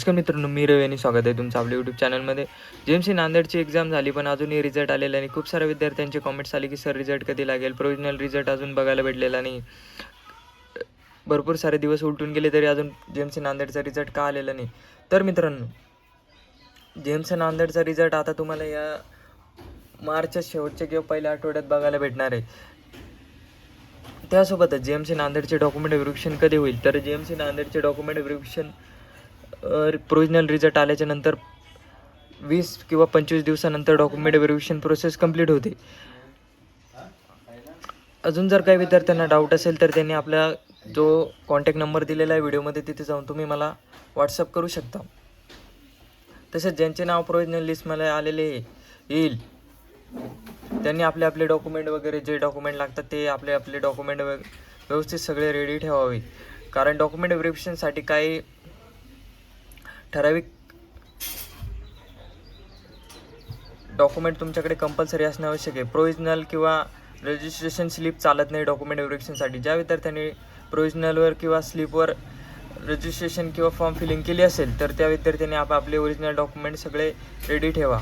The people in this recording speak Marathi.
नमस्कार मित्रांनो, मी रवी आणि स्वागत आहे तुमचं आपल्या यूट्यूब चॅनलमध्ये. जेएमसी नांदेडची एक्झाम झाली पण अजूनही रिझल्ट आलेला नाही. खूप साऱ्या विद्यार्थ्यांचे कमेंट्स आले की सर रिझल्ट कधी लागेल, प्रोविजनल रिझल्ट अजून बघायला भेटलेला नाही. भरपूर सारे दिवस उलटून गेले तरी अजून जेएमसी नांदेडचा रिझल्ट का आलेला नाही. तर मित्रांनो, जेएमसी नांदेडचा रिझल्ट आता तुम्हाला या मार्चच्या शेवटच्या किंवा पहिल्या आठवड्यात बघायला भेटणार आहे. त्यासोबतच जेएमसी नांदेडचे डॉक्युमेंट व्हेरिफिकेशन कधी होईल, तर जेएमसी नांदेडचे डॉक्युमेंट व्हेरिफिकेशन प्रोविजनल रिझल्ट आल्याच्या नंतर 20 किंवा 25 दिवसानंतर डॉक्युमेंट व्हेरिफिकेशन प्रोसेस कंप्लीट होते. अजून जर काही विद्यार्थ्यांना डाऊट असेल तर त्यांनी आपला जो कॉन्टॅक्ट नंबर दिलेला आहे व्हिडिओमध्ये तिथे जाऊन तुम्ही मला व्हॉट्सअप करू शकता. तसेच ज्यांचे नाव प्रोविजनल लिस्टमध्ये आलेले येईल त्यांनी आपले डॉक्युमेंट वगैरे जे डॉक्युमेंट लागतात ते आपले डॉक्युमेंट व्यवस्थित सगळे रेडी ठेवावे. कारण डॉक्युमेंट व्हेरिफिकेशनसाठी काही ठराविक डॉक्युमेंट तुमच्याकडे कंपल्सरी असणे आवश्यक आहे. प्रोविजनल किंवा रजिस्ट्रेशन स्लिप चालत नाही डॉक्युमेंट व्हेरिफिकेशनसाठी. ज्या विद्यार्थ्यांनी प्रोविजनलवर किंवा स्लिपवर रजिस्ट्रेशन किंवा फॉर्म फिलिंग केली असेल तर त्या विद्यार्थ्यांनी आपले ओरिजिनल डॉक्युमेंट सगळे रेडी ठेवा.